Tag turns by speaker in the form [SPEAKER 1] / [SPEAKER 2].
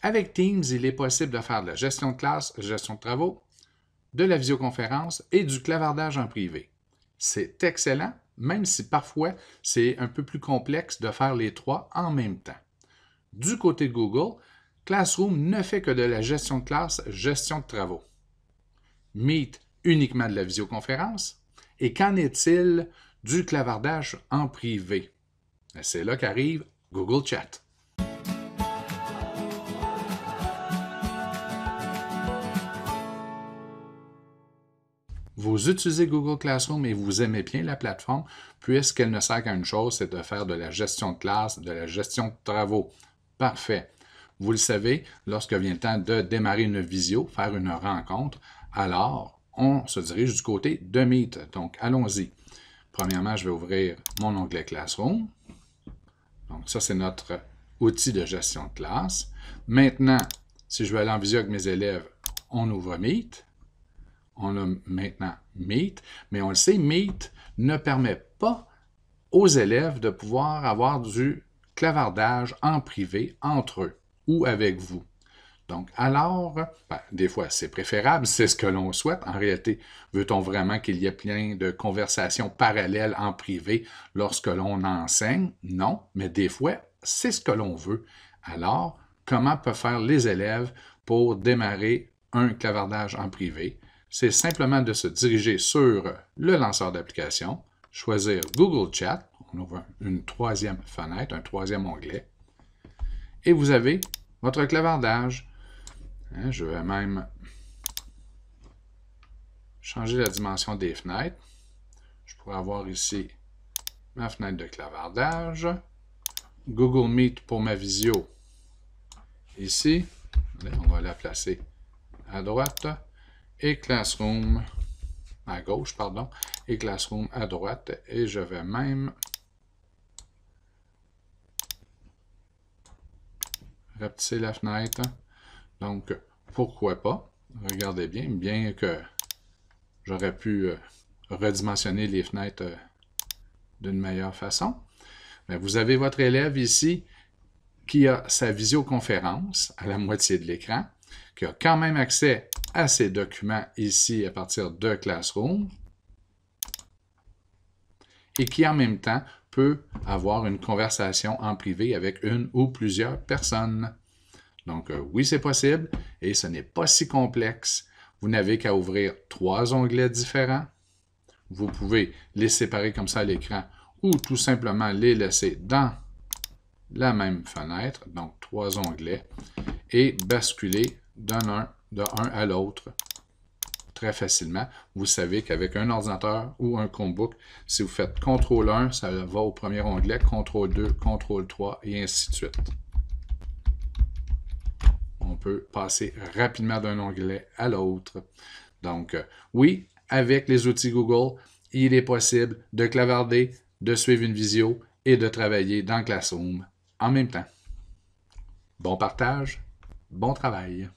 [SPEAKER 1] Avec Teams, il est possible de faire de la gestion de classe, gestion de travaux, de la visioconférence et du clavardage en privé. C'est excellent, même si parfois c'est un peu plus complexe de faire les trois en même temps. Du côté de Google, Classroom ne fait que de la gestion de classe, gestion de travaux. Meet uniquement de la visioconférence. Et qu'en est-il du clavardage en privé? C'est là qu'arrive Google Chat. Vous utilisez Google Classroom et vous aimez bien la plateforme puisqu'elle ne sert qu'à une chose, c'est de faire de la gestion de classe, de la gestion de travaux. Parfait. Vous le savez, lorsque vient le temps de démarrer une visio, faire une rencontre, alors on se dirige du côté de Meet. Donc, allons-y. Premièrement, je vais ouvrir mon onglet Classroom. Donc, ça, c'est notre outil de gestion de classe. Maintenant, si je veux aller en visio avec mes élèves, on ouvre Meet. On a maintenant Meet, mais on le sait, Meet ne permet pas aux élèves de pouvoir avoir du clavardage en privé entre eux ou avec vous. Donc, alors, des fois, c'est préférable, c'est ce que l'on souhaite. En réalité, veut-on vraiment qu'il y ait plein de conversations parallèles en privé lorsque l'on enseigne? Non, mais des fois, c'est ce que l'on veut. Alors, comment peuvent faire les élèves pour démarrer un clavardage en privé? C'est simplement de se diriger sur le lanceur d'application, choisir Google Chat, on ouvre une troisième fenêtre, un troisième onglet, et vous avez votre clavardage. Je vais même changer la dimension des fenêtres. Je pourrais avoir ici ma fenêtre de clavardage, Google Meet pour ma visio ici, on va la placer à droite, et Classroom à gauche, pardon, et Classroom à droite, et je vais même rapetisser la fenêtre. Donc, pourquoi pas? Regardez bien, bien que j'aurais pu redimensionner les fenêtres d'une meilleure façon. Mais vous avez votre élève ici qui a sa visioconférence à la moitié de l'écran, qui a quand même accès à ses documents ici à partir de Classroom et qui en même temps peut avoir une conversation en privé avec une ou plusieurs personnes. Donc oui, c'est possible et ce n'est pas si complexe. Vous n'avez qu'à ouvrir 3 onglets différents. Vous pouvez les séparer comme ça à l'écran ou tout simplement les laisser dans la même fenêtre, donc 3 onglets, et basculer de un à l'autre très facilement. Vous savez qu'avec un ordinateur ou un Chromebook, si vous faites CTRL 1, ça va au premier onglet, CTRL 2, CTRL 3 et ainsi de suite. On peut passer rapidement d'un onglet à l'autre. Donc, oui, avec les outils Google, il est possible de clavarder, de suivre une visio et de travailler dans Classroom en même temps. Bon partage, bon travail!